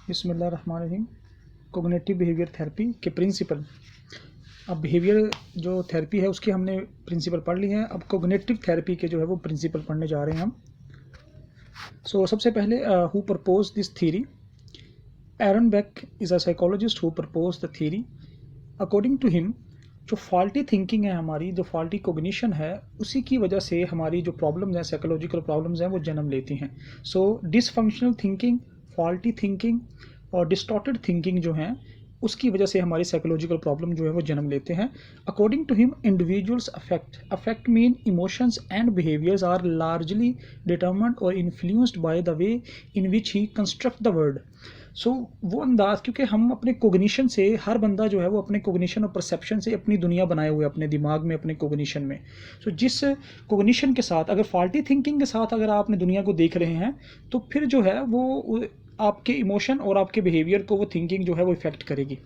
बिस्मिल्लाहिर्रहमानिर्रहीम। Cognitive behaviour therapy के principal. अब बिहेवियर जो थेरेपी है उसकी हमने प्रिंसिपल पढ़ ली हैं। अब कोग्निटिव थेरेपी के जो है वो प्रिंसिपल पढ़ने जा रहे हैं हम। सबसे पहले who propose this theory? Aaron Beck is a psychologist who propose the theory. According to him, जो फॉल्टी थिंकिंग है हमारी, जो फॉल्टी कोग्निशन है, उसी की वजह से हमारी जो प्रॉब्लम्स हैं, साइकोलॉजिकल प्रॉब्लम्स हैं, वो जन्म लेती हैं। डिसफंक्शनल थिंकिंग, फॉल्टी थिंकिंग और डिस्टॉर्टेड थिंकिंग जो हैं, उसकी वजह से हमारी साइकोलॉजिकल प्रॉब्लम जो है वो जन्म लेते हैं। According to him, individuals affect mean emotions and behaviours are largely determined or influenced by the way in which he construct the world. वो अंदाज, क्योंकि हम अपने कोग्निशन से, हर बंदा जो है वो अपने कोग्निशन और परसेप्शन से अपनी दुनिया बनाए हुए अपने दिमाग में, अपने कोग्निशन में। जिस कोग्निशन के साथ, अगर फॉल्टी थिंकिंग के साथ अगर आप अपनी दुनिया को देख रहे हैं, तो फिर जो है वो आपके इमोशन और आपके बिहेवियर को वो थिंकिंग जो है वो इफेक्ट करेगी।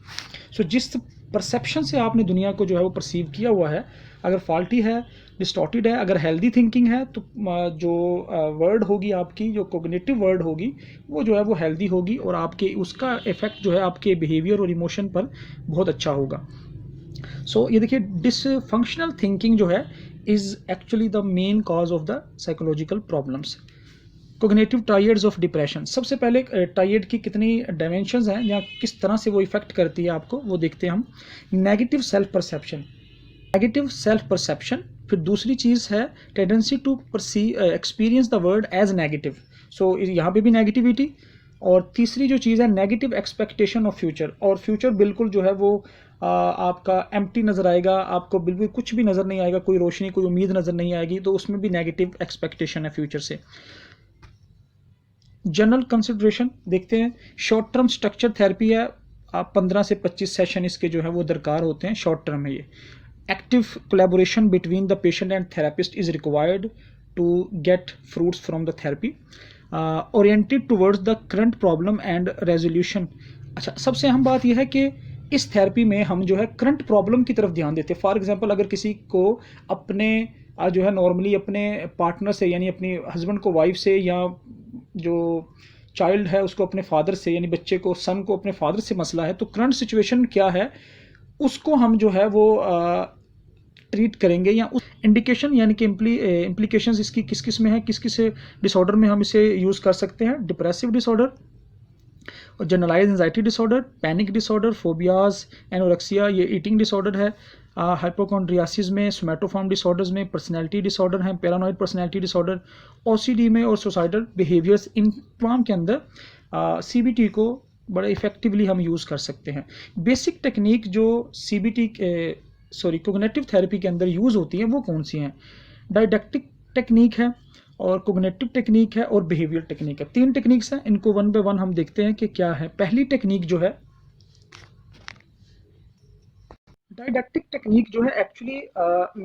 जिस परसेप्शन से आपने दुनिया को जो है वो परसीव किया हुआ है, अगर फॉल्टी है, डिस्टॉर्टेड है, अगर हेल्दी थिंकिंग है, तो जो वर्ड होगी आपकी, जो कोग्निटिव वर्ड होगी, वो जो है वो हेल्दी होगी और आपके उसका इफेक्ट जो है आपके बिहेवियर और इमोशन पर बहुत अच्छा होगा। ये देखिए, डिसफंक्शनल थिंकिंग जो है is actually the main cause of the psychological problems. Cognitive triads of depression. सबसे पहले टायर्ड की कितनी डायमेंशंस हैं या किस तरह से वो इफेक्ट करती है आपको, वो देखते हैं हम। नेगेटिव सेल्फ परसेप्शन, फिर दूसरी चीज़ है tendency to experience the world as negative. यहाँ पे भी नेगेटिविटी। और तीसरी जो चीज़ है, नेगेटिव एक्सपेक्टेशन ऑफ फ्यूचर, और फ्यूचर बिल्कुल जो है वो आपका एम्प्टी नज़र आएगा, आपको बिल्कुल कुछ भी नज़र नहीं आएगा, कोई रोशनी, कोई उम्मीद नज़र नहीं आएगी, तो उसमें भी नेगेटिव एक्सपेक्टेशन है फ्यूचर से। जनरल कंसिडरेशन देखते हैं। शॉर्ट टर्म स्ट्रक्चर थेरेपी है, आप 15 से 25 सेशन इसके जो है वो दरकार होते हैं, शॉर्ट टर्म है ये। Active collaboration between the patient and therapist is required to get fruits from the therapy. Oriented towards the current problem and resolution. अच्छा, सबसे अहम बात यह है कि इस थेरेपी में हम जो है करंट प्रॉब्लम की तरफ ध्यान देते हैं। फॉर एग्जांपल, अगर किसी को अपने जो है नॉर्मली अपने पार्टनर से, यानी अपनी हस्बैंड को वाइफ से, या जो चाइल्ड है उसको अपने फादर से, यानी बच्चे को, सन को अपने फादर से मसला है, तो करंट सिचुएशन क्या है उसको हम जो है वो ट्रीट करेंगे, या उस इंडिकेशन यानी कि इम्प्लीकेशंस इसकी किस किस में है, किस किस डिसऑर्डर में हम इसे यूज़ कर सकते हैं। डिप्रेसिव डिसऑर्डर और generalise anxiety disorder, panic disorder, phobias, anorexia, ये ईटिंग डिसऑर्डर है। हाइपोकॉन्ड्रियासिस में, सोमैटोफॉर्म डिसऑर्डर्स में, पर्सनैलिटी डिसऑर्डर हैं, पैरानॉइड पर्सनैलिटी डिसऑर्डर, ओसीडी में और सुसाइडल बिहेवियर्स, इन तमाम के अंदर सीबीटी को बड़े इफेक्टिवली हम यूज़ कर सकते हैं। बेसिक टेक्निक जो कोग्निटिव थेरेपी के अंदर यूज़ होती हैं वो कौन सी हैं? डायडक्टिक टेक्निक है, और कोग्निटिव टेक्निक है, और बिहेवियर टेक्निक है। 3 टेक्निक्स हैं, इनको वन बाय वन हम देखते हैं कि क्या है। पहली टेक्निक जो है डायडक्टिक टेक्निक, जो है actually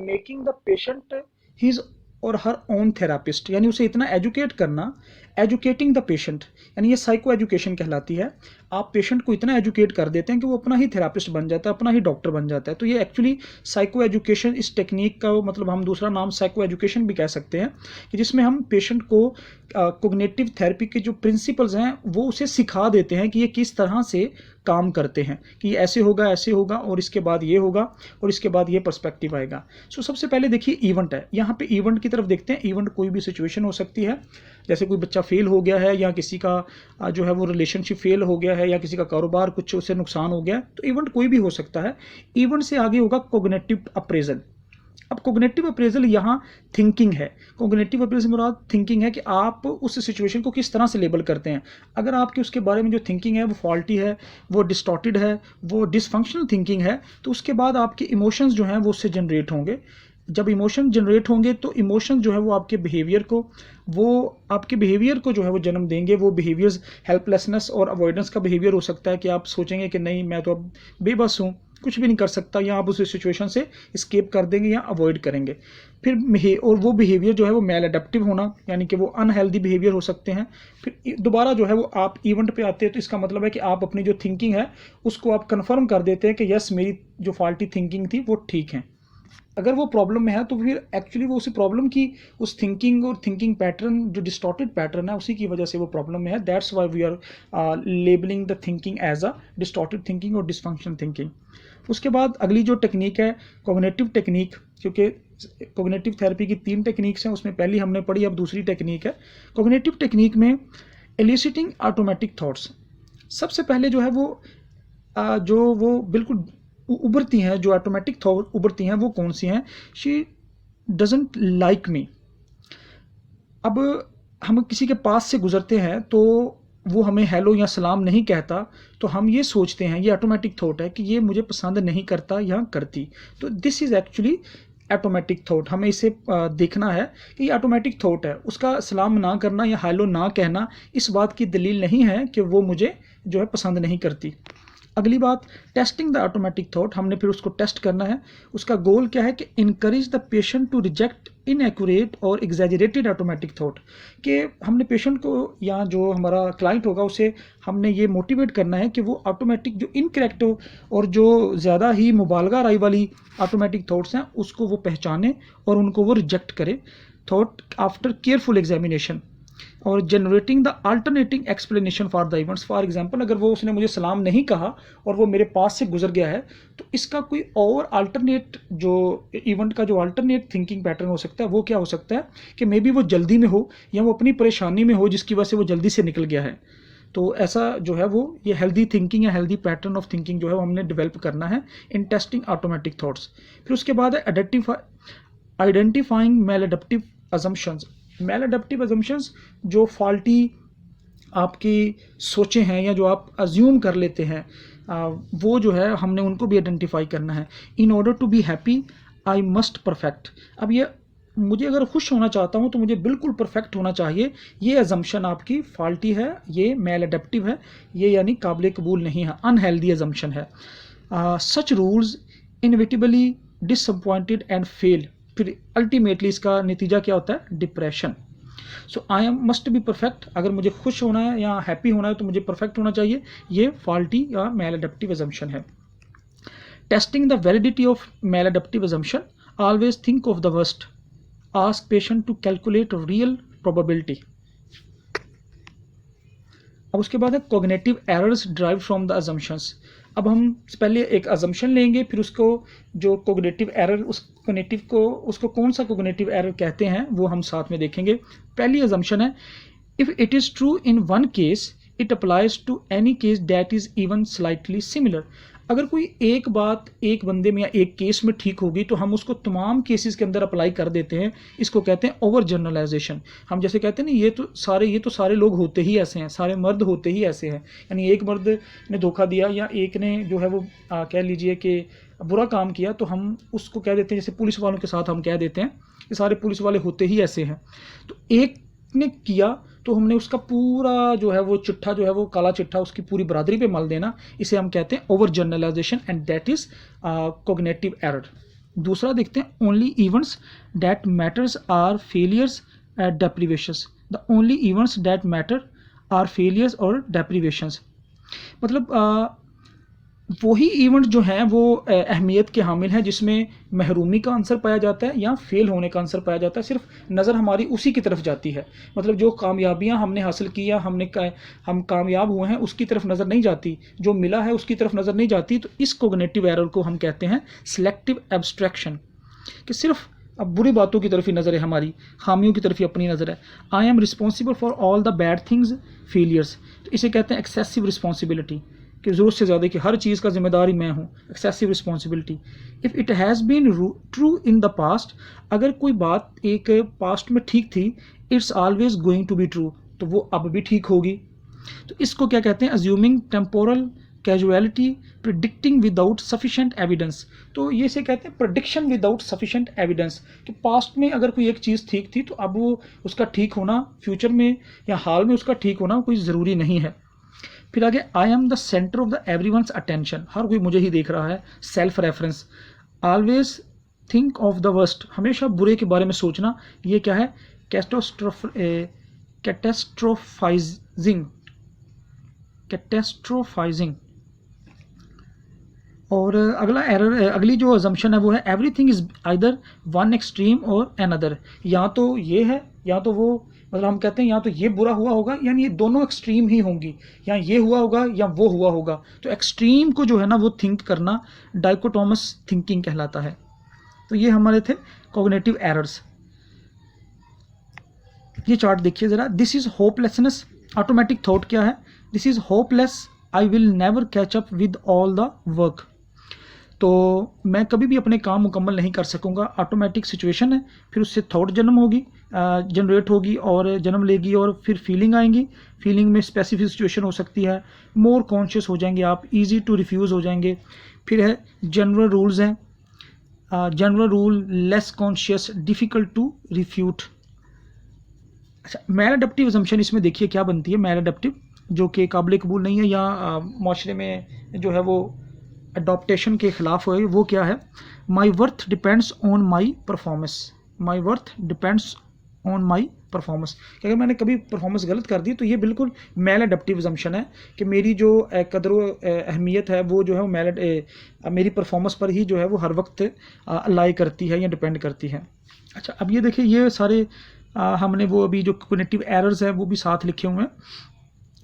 making the patient his और हर ओन थेरापिस्ट, यानी उसे इतना एजुकेट करना, एजुकेटिंग द पेशेंट, यानी ये साइको एजुकेशन कहलाती है। आप पेशेंट को इतना एजुकेट कर देते हैं कि वो अपना ही थेरापिस्ट बन जाता है, अपना ही डॉक्टर बन जाता है। तो ये एक्चुअली साइको एजुकेशन, इस टेक्निक का मतलब हम दूसरा नाम साइको एजुकेशन भी कह सकते हैं, कि जिसमें हम पेशेंट को कोग्निटिव थेरेपी के जो प्रिंसिपल्स हैं वो उसे सिखा देते हैं कि ये किस तरह से काम करते हैं, कि ऐसे होगा, ऐसे होगा, और इसके बाद ये होगा, और इसके बाद ये पर्सपेक्टिव आएगा। सबसे पहले देखिए इवेंट है, यहाँ पे इवेंट की तरफ देखते हैं। इवेंट कोई भी सिचुएशन हो सकती है, जैसे कोई बच्चा फेल हो गया है, या किसी का जो है वो रिलेशनशिप फेल हो गया है, या किसी का कारोबार कुछ उससे नुकसान हो गया, तो इवेंट कोई भी हो सकता है। इवेंट से आगे होगा कोग्निटिव अप्रेजल। अब कोग्निटिव अप्रेजल यहाँ थिंकिंग है। कोग्निटिव अप्रेजल मुराद थिंकिंग है कि आप उस सिचुएशन को किस तरह से लेबल करते हैं। अगर आपकी उसके बारे में जो थिंकिंग है वो फॉल्टी है, वो डिस्टॉर्टेड है, वो डिसफंक्शनल थिंकिंग है, तो उसके बाद आपके इमोशंस जो हैं वो उससे जनरेट होंगे। जब इमोशन जनरेट होंगे तो इमोशन जो है वो आपके बिहेवियर को जो है वो जन्म देंगे। वो बिहेवियर्स हेल्पलेसनेस और अवॉइडेंस का बिहेवियर हो सकता है, कि आप सोचेंगे कि नहीं, मैं तो अब बेबस हूँ, कुछ भी नहीं कर सकता, या आप उस सिचुएशन से एस्केप कर देंगे या अवॉइड करेंगे। फिर और वो बिहेवियर जो है वो मेल एडेप्टिव होना, यानी कि वो अनहेल्दी बिहेवियर हो सकते हैं। फिर दोबारा जो है वो आप इवेंट पे आते हैं, तो इसका मतलब है कि आप अपनी जो थिंकिंग है उसको आप कन्फर्म कर देते हैं कि यस, मेरी जो फॉल्टी थिंकिंग थी वो ठीक है। अगर वो प्रॉब्लम में है तो फिर एक्चुअली वो उसी प्रॉब्लम की उस थिंकिंग और थिंकिंग पैटर्न जो डिस्टॉर्टेड पैटर्न है उसी की वजह से वो प्रॉब्लम में है. That's why we are labelling the thinking as a distorted thinking और डिसफंक्शन थिंकिंग. उसके बाद अगली जो टेक्निक है कोग्निटिव टेक्निक, क्योंकि कोग्निटिव थेरेपी की 3 टेक्निक्स हैं, उसमें पहली हमने पढ़ी, अब दूसरी टेक्निक है. कोग्निटिव टेक्निक में एलिसिटिंग ऑटोमेटिक थॉट्स. सबसे पहले जो है वो जो वो बिल्कुल उभरती हैं, जो ऑटोमेटिक थॉट उभरती हैं वो कौन सी हैं? She doesn't like me. अब हम किसी के पास से गुजरते हैं तो वो हमें हेलो या सलाम नहीं कहता, तो हम ये सोचते हैं, ये ऑटोमेटिक थॉट है कि ये मुझे पसंद नहीं करता या करती. तो this is actually automatic thought. हमें इसे देखना है कि ये ऑटोमेटिक थॉट है. उसका सलाम ना करना या हेलो ना कहना इस बात की दलील नहीं है कि वो मुझे जो है पसंद नहीं करती. अगली बात, टेस्टिंग द ऑटोमेटिक थॉट. हमने फिर उसको टेस्ट करना है. उसका गोल क्या है कि encourage the patient to reject inaccurate और एग्जैजरेटेड ऑटोमेटिक थॉट. कि हमने पेशेंट को या जो हमारा क्लाइंट होगा उसे हमने ये मोटिवेट करना है कि वो ऑटोमेटिक जो इनकरेक्ट और जो ज़्यादा ही मुबालगा राय वाली ऑटोमेटिक थॉट्स हैं उसको वो पहचाने और उनको वो रिजेक्ट करे. थॉट आफ्टर केयरफुल एग्जामिनेशन और generating the alternating explanation for the events. For example, अगर वो उसने मुझे सलाम नहीं कहा और वो मेरे पास से गुजर गया है तो इसका कोई और अल्टरनेट जो इवेंट का जो अल्टरनेट थिंकिंग पैटर्न हो सकता है वो क्या हो सकता है कि मे बी वो जल्दी में हो या वो अपनी परेशानी में हो जिसकी वजह से वो जल्दी से निकल गया है. तो ऐसा जो है वो ये हेल्दी थिंकिंग या हेल्दी पैटर्न ऑफ थिंकिंग जो है वो हमने डेवलप करना है इन टेस्टिंग ऑटोमेटिक थॉट्स. फिर उसके बाद है आइडेंटिफाइंग मेलएडप्टिव अजम्पशंस. मेलएडप्टिव अजम्पशंस जो फॉल्टी आपकी सोचें हैं या जो आप अज्यूम कर लेते हैं वो जो है हमने उनको भी आइडेंटिफाई करना है. In order to be happy I must perfect. अब ये मुझे अगर खुश होना चाहता हूँ तो मुझे बिल्कुल परफेक्ट होना चाहिए. ये अजम्पशन आपकी फॉल्टी है, ये मेलएडप्टिव है, ये यानी काबिल कबूल नहीं है, अनहेल्दी अजम्पशन है. Such rules inevitably disappointed and fail. फिर अल्टीमेटली इसका नतीजा क्या होता है? Depression. So I am must be perfect. अगर मुझे खुश होना है या हैप्पी होना है तो मुझे परफेक्ट होना चाहिए. ये फॉल्टी या मेलएडप्टिव अजम्पशन है. Testing the validity of maladaptive assumption. Always think of the worst. Ask patient to calculate real probability. अब उसके बाद है cognitive errors drive from the assumptions. अब हम पहले एक अजम्पशन लेंगे, फिर उसको जो कोग्निटिव एरर उस कोग्निटिव को उसको कौन सा कोग्निटिव एरर कहते हैं वो हम साथ में देखेंगे. पहली अजम्पशन है if it is true in one case it applies to any case that is even slightly similar. अगर कोई एक बात एक बंदे में या एक केस में ठीक होगी तो हम उसको तमाम केसेस के अंदर अप्लाई कर देते हैं. इसको कहते हैं ओवर जनरलाइजेशन. हम जैसे कहते हैं ना ये तो सारे लोग होते ही ऐसे हैं, सारे मर्द होते ही ऐसे हैं. यानी एक मर्द ने धोखा दिया या एक ने जो है वो कह लीजिए कि बुरा काम किया तो हम उसको कह देते हैं, जैसे पुलिस वालों के साथ हम कह देते हैं कि सारे पुलिस वाले होते ही ऐसे हैं. तो एक ने किया तो हमने उसका पूरा जो है वो चिट्ठा जो है वो काला चिट्ठा उसकी पूरी बरादरी पे मल देना. इसे हम कहते हैं over generalisation and that is cognitive error. दूसरा देखते हैं only events that matters are failures at deprivations. The only events that matter are failures or deprivations. मतलब वही इवेंट जो हैं वो अहमियत के हामिल हैं जिसमें महरूमी का आंसर पाया जाता है या फेल होने का आंसर पाया जाता है. सिर्फ नज़र हमारी उसी की तरफ जाती है. मतलब जो कामयाबियां हमने हासिल की या हम कामयाब हुए हैं उसकी तरफ नज़र नहीं जाती, जो मिला है उसकी तरफ नज़र नहीं जाती. तो इस कोग्निटिव एरर को हम कहते हैं सिलेक्टिव एब्स्ट्रैक्शन, कि सिर्फ अब बुरी बातों की तरफ ही नज़र है हमारी, खामियों की तरफ ही अपनी नज़र है. I am responsible for all the bad things failures. तो इसे कहते हैं एक्सेसिव रिस्पॉन्सिबिलिटी, कि ज़रूरत से ज़्यादा कि हर चीज़ का जिम्मेदार ही मैं हूँ. Excessive responsibility. If it has been true in the past. अगर कोई बात एक पास्ट में ठीक थी, it's always going to be true. तो वो अब भी ठीक होगी. तो इसको क्या कहते हैं? Assuming temporal casualty, predicting without sufficient evidence. तो ये से कहते हैं प्रिडिक्शन विदाउट सफिशेंट एविडेंस, कि पास्ट में अगर कोई एक चीज़ ठीक थी तो अब वो उसका ठीक होना फ्यूचर में या हाल में उसका ठीक होना कोई ज़रूरी नहीं है. फिर आगे I am the centre of the everyone's attention. हर कोई मुझे ही देख रहा है. Self reference. Always think of the worst. हमेशा बुरे के बारे में सोचना. ये क्या है? कैटेस्ट्रोफाइजिंग. और अगला एरर, अगली जो अजम्पशन है वो है everything is either one extreme और अनदर। या तो ये है या तो वो, मतलब हम कहते हैं या तो ये बुरा हुआ होगा, यानी ये दोनों एक्सट्रीम ही होंगी, या ये हुआ होगा या वो हुआ होगा। तो एक्सट्रीम को जो है ना वो थिंक करना डाइकोटोमस थिंकिंग कहलाता है। तो ये हमारे थे कॉग्निटिव एरर्स। ये चार्ट देखिए ज़रा, this is hopelessness. Automatic thought क्या है? This is hopeless, I will never catch up with all the work. तो मैं कभी भी अपने काम मुकम्मल नहीं कर सकूंगा। ऑटोमेटिक सिचुएशन है, फिर उससे थॉट जन्म होगी, जनरेट होगी और जन्म लेगी, और फिर फीलिंग आएंगी। फीलिंग में स्पेसिफिक सिचुएशन हो सकती है, मोर कॉन्शियस हो जाएंगे आप, इजी टू रिफ्यूज़ हो जाएंगे। फिर है जनरल रूल्स हैं, general rule less conscious, difficult to refute. अच्छा, मैल अडेप्टिव अजम्पशन इसमें देखिए क्या बनती है। मैल अडेप्टिव जो कि काबिल कबूल नहीं है, या माशरे में जो है वो अडॉप्टेशन के ख़िलाफ़ है, वो क्या है? My worth depends on my performance. My worth depends on my performance, कि अगर मैंने कभी परफॉर्मेंस गलत कर दी तो ये बिल्कुल मैल अडेप्टिव अजम्पशन है कि मेरी जो कदर अहमियत है वो जो है वो मेरी परफॉर्मेंस पर ही जो है वो हर वक्त अलाई करती है या डिपेंड करती है। अच्छा, अब ये देखिए, ये सारे हमने वो अभी जो कॉग्निटिव एरर्स है वो भी साथ लिखे हुए हैं।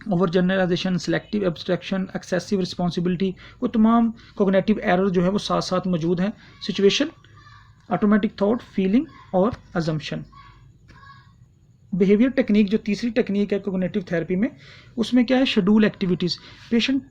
Over generalisation, selective abstraction, excessive responsibility, वो तमाम कॉग्निटिव एरर जो है वो साथ साथ मौजूद हैं। सिचुएशन, ऑटोमेटिक थॉट, फीलिंग और अजम्पशन। बिहेवियर टेक्निक जो तीसरी टेक्निक है कॉग्निटिव थेरेपी में, उसमें क्या है? Schedule activities. Patient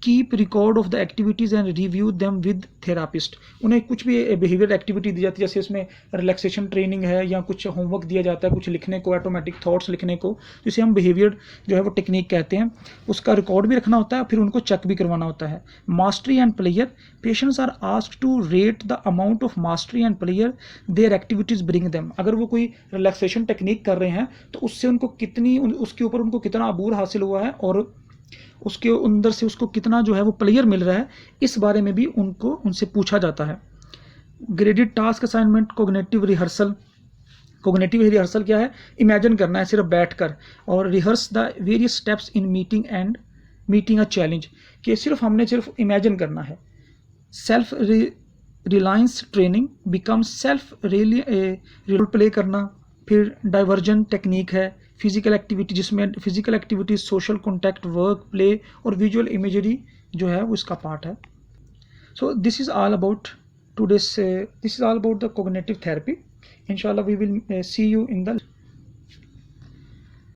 keep record of the activities and review them with therapist. उन्हें कुछ भी बिहेवियर एक्टिविटी दी जाती है, जैसे उसमें रिलैक्सेशन ट्रेनिंग है या कुछ होमवर्क दिया जाता है, कुछ लिखने को, ऑटोमेटिक थॉट्स लिखने को, जिसे हम बिहेवियर जो है वो टेक्निक कहते हैं। उसका रिकॉर्ड भी रखना होता है, फिर उनको चेक भी करवाना होता है। Mastery and pleasure, patients are asked to rate the amount of mastery and pleasure their activities bring them. अगर वो कोई रिलैक्सेशन टेक्निक कर रहे हैं तो उससे उनको कितनी, उसके ऊपर उनको कितना अबूर हासिल हुआ है और उसके अंदर से उसको कितना जो है वो प्लेयर मिल रहा है, इस बारे में भी उनसे पूछा जाता है। Graded task assignment, cognitive rehearsal. Cognitive rehearsal क्या है? इमेजिन करना है सिर्फ बैठकर, और rehearse the various steps in meeting a challenge, कि सिर्फ इमेजिन करना है। Self reliance training, become self role play करना। फिर डाइवर्जन टेक्निक है, फिजिकल एक्टिविटी, जिसमें physical activity, social contact, work, play और विजुअल इमेजरी जो है वो इसका पार्ट है। So this is all about the cognitive therapy. इंशाल्लाह we will see you in the